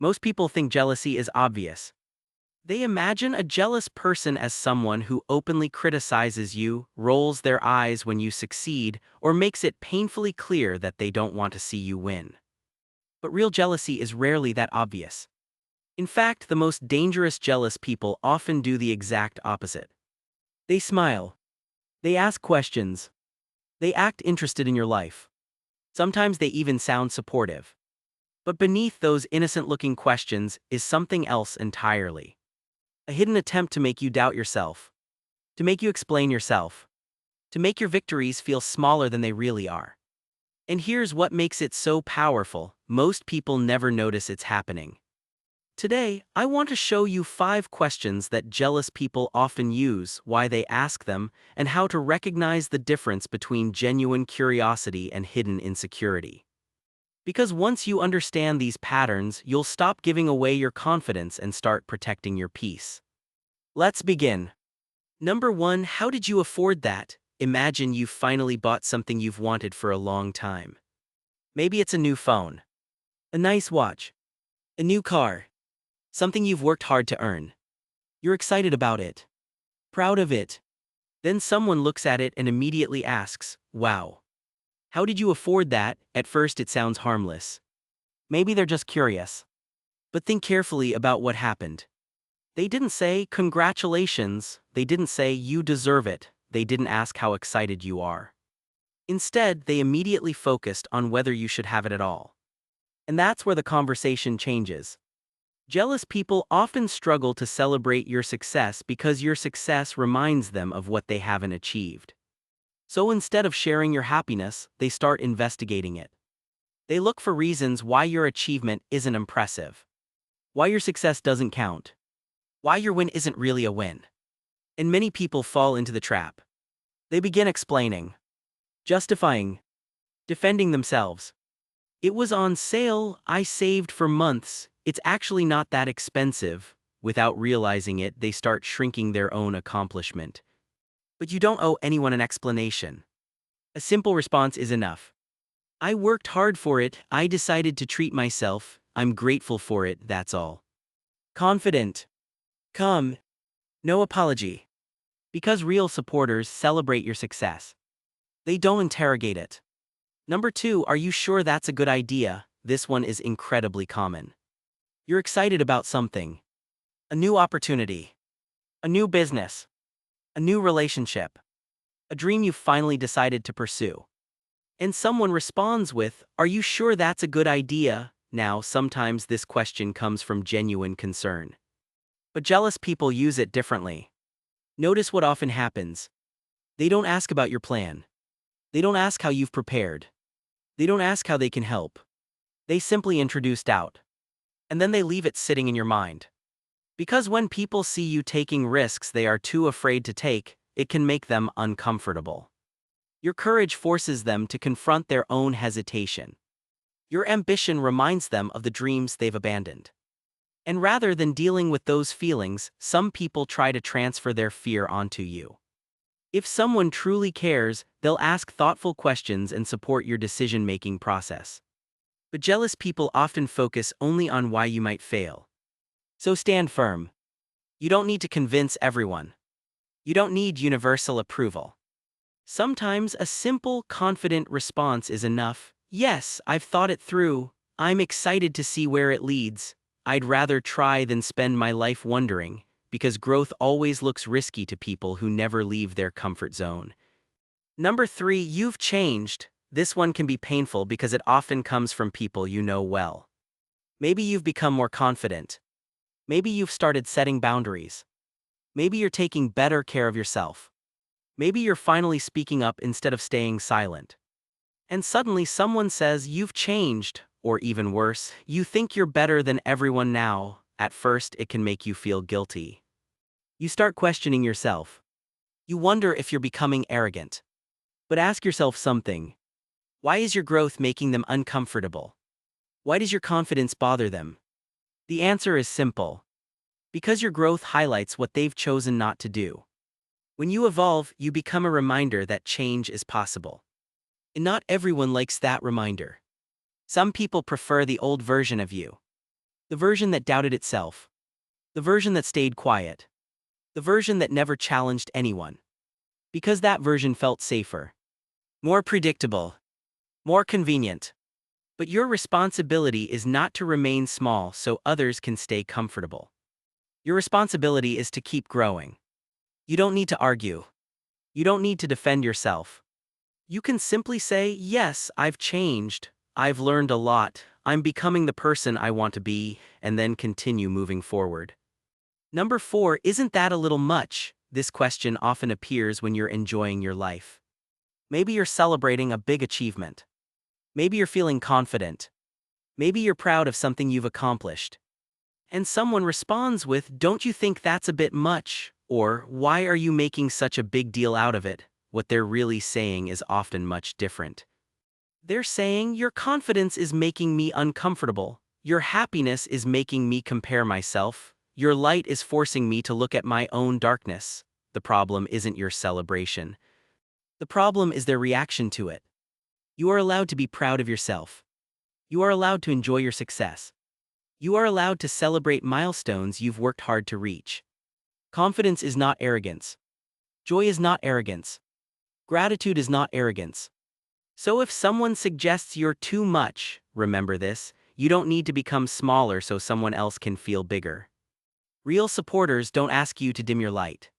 Most people think jealousy is obvious. They imagine a jealous person as someone who openly criticizes you, rolls their eyes when you succeed, or makes it painfully clear that they don't want to see you win. But real jealousy is rarely that obvious. In fact, the most dangerous jealous people often do the exact opposite. They smile. They ask questions. They act interested in your life. Sometimes they even sound supportive. But beneath those innocent-looking questions is something else entirely. A hidden attempt to make you doubt yourself. To make you explain yourself. To make your victories feel smaller than they really are. And here's what makes it so powerful: most people never notice it's happening. Today, I want to show you 5 questions that jealous people often use, why they ask them, and how to recognize the difference between genuine curiosity and hidden insecurity. Because once you understand these patterns, you'll stop giving away your confidence and start protecting your peace. Let's begin. Number 1. How did you afford that? Imagine you've finally bought something you've wanted for a long time. Maybe it's a new phone, a nice watch, a new car, something you've worked hard to earn. You're excited about it, proud of it. Then someone looks at it and immediately asks, "Wow, how did you afford that?" At first it sounds harmless. Maybe they're just curious. But think carefully about what happened. They didn't say, "Congratulations." They didn't say, "You deserve it." They didn't ask how excited you are. Instead, they immediately focused on whether you should have it at all. And that's where the conversation changes. Jealous people often struggle to celebrate your success because your success reminds them of what they haven't achieved. So instead of sharing your happiness, they start investigating it. They look for reasons why your achievement isn't impressive, why your success doesn't count, why your win isn't really a win. And many people fall into the trap. They begin explaining, justifying, defending themselves. "It was on sale, I saved for months, it's actually not that expensive." Without realizing it, they start shrinking their own accomplishment. But you don't owe anyone an explanation. A simple response is enough. "I worked hard for it, I decided to treat myself, I'm grateful for it, that's all." Confident. Calm. No apology. Because real supporters celebrate your success. They don't interrogate it. Number 2. Are you sure that's a good idea? This one is incredibly common. You're excited about something. A new opportunity. A new business. A new relationship. A dream you've finally decided to pursue. And someone responds with, "Are you sure that's a good idea?" Now, sometimes this question comes from genuine concern. But jealous people use it differently. Notice what often happens. They don't ask about your plan. They don't ask how you've prepared. They don't ask how they can help. They simply introduce doubt. And then they leave it sitting in your mind. Because when people see you taking risks they are too afraid to take, it can make them uncomfortable. Your courage forces them to confront their own hesitation. Your ambition reminds them of the dreams they've abandoned. And rather than dealing with those feelings, some people try to transfer their fear onto you. If someone truly cares, they'll ask thoughtful questions and support your decision-making process. But jealous people often focus only on why you might fail. So stand firm. You don't need to convince everyone. You don't need universal approval. Sometimes a simple, confident response is enough. "Yes, I've thought it through. I'm excited to see where it leads. I'd rather try than spend my life wondering," because growth always looks risky to people who never leave their comfort zone. Number 3. You've changed. This one can be painful because it often comes from people you know well. Maybe you've become more confident. Maybe you've started setting boundaries. Maybe you're taking better care of yourself. Maybe you're finally speaking up instead of staying silent. And suddenly someone says you've changed, or even worse, you think you're better than everyone now. At first, it can make you feel guilty. You start questioning yourself. You wonder if you're becoming arrogant. But ask yourself something. Why is your growth making them uncomfortable? Why does your confidence bother them? The answer is simple. Because your growth highlights what they've chosen not to do. When you evolve, you become a reminder that change is possible. And not everyone likes that reminder. Some people prefer the old version of you. The version that doubted itself. The version that stayed quiet. The version that never challenged anyone. Because that version felt safer. More predictable. More convenient. But your responsibility is not to remain small so others can stay comfortable. Your responsibility is to keep growing. You don't need to argue. You don't need to defend yourself. You can simply say, yes, I've changed. I've learned a lot. I'm becoming the person I want to be, and then continue moving forward. Number 4, isn't that a little much? This question often appears when you're enjoying your life. Maybe you're celebrating a big achievement. Maybe you're feeling confident. Maybe you're proud of something you've accomplished. And someone responds with, don't you think that's a bit much? Or, why are you making such a big deal out of it? What they're really saying is often much different. They're saying, your confidence is making me uncomfortable. Your happiness is making me compare myself. Your light is forcing me to look at my own darkness. The problem isn't your celebration. The problem is their reaction to it. You are allowed to be proud of yourself. You are allowed to enjoy your success. You are allowed to celebrate milestones you've worked hard to reach. Confidence is not arrogance. Joy is not arrogance. Gratitude is not arrogance. So if someone suggests you're too much, remember this, you don't need to become smaller so someone else can feel bigger. Real supporters don't ask you to dim your light.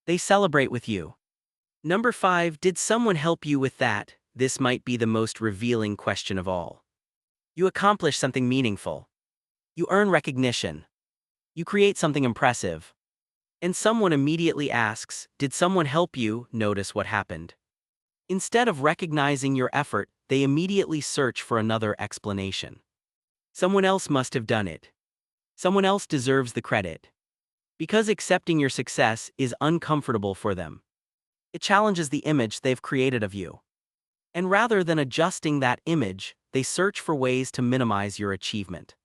They celebrate with you. Number 5, did someone help you with that? This might be the most revealing question of all. You accomplish something meaningful. You earn recognition. You create something impressive. And someone immediately asks, did someone help you? Notice what happened. Instead of recognizing your effort, they immediately search for another explanation. Someone else must have done it. Someone else deserves the credit. Because accepting your success is uncomfortable for them. It challenges the image they've created of you. And rather than adjusting that image, they search for ways to minimize your achievement.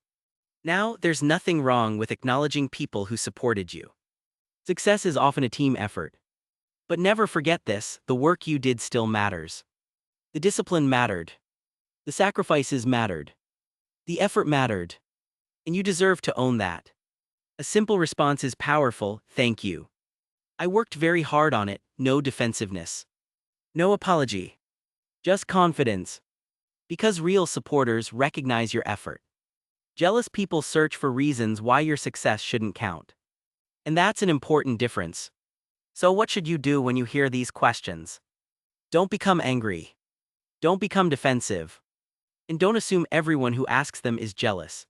Now, there's nothing wrong with acknowledging people who supported you. Success is often a team effort. But never forget this, the work you did still matters. The discipline mattered. The sacrifices mattered. The effort mattered. And you deserve to own that. A simple response is powerful, thank you. I worked very hard on it, no defensiveness. No apology. Just confidence. Because real supporters recognize your effort. Jealous people search for reasons why your success shouldn't count. And that's an important difference. So what should you do when you hear these questions? Don't become angry. Don't become defensive. And don't assume everyone who asks them is jealous.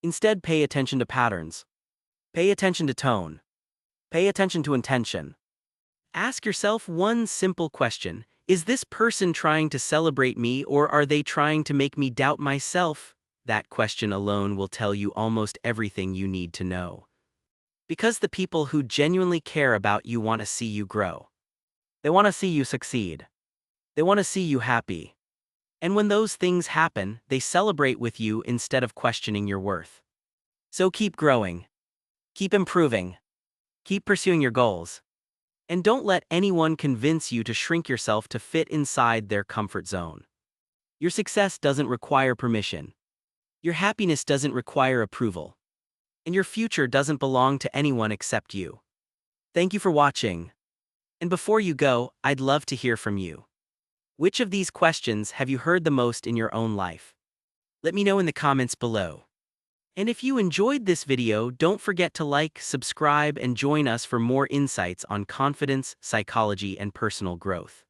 Instead, pay attention to patterns. Pay attention to tone. Pay attention to intention. Ask yourself one simple question. Is this person trying to celebrate me or are they trying to make me doubt myself? That question alone will tell you almost everything you need to know. Because the people who genuinely care about you want to see you grow. They want to see you succeed. They want to see you happy. And when those things happen, they celebrate with you instead of questioning your worth. So keep growing. Keep improving. Keep pursuing your goals. And don't let anyone convince you to shrink yourself to fit inside their comfort zone. Your success doesn't require permission. Your happiness doesn't require approval. And your future doesn't belong to anyone except you. Thank you for watching. And before you go, I'd love to hear from you. Which of these questions have you heard the most in your own life? Let me know in the comments below. And if you enjoyed this video, don't forget to like, subscribe, and join us for more insights on confidence, psychology, and personal growth.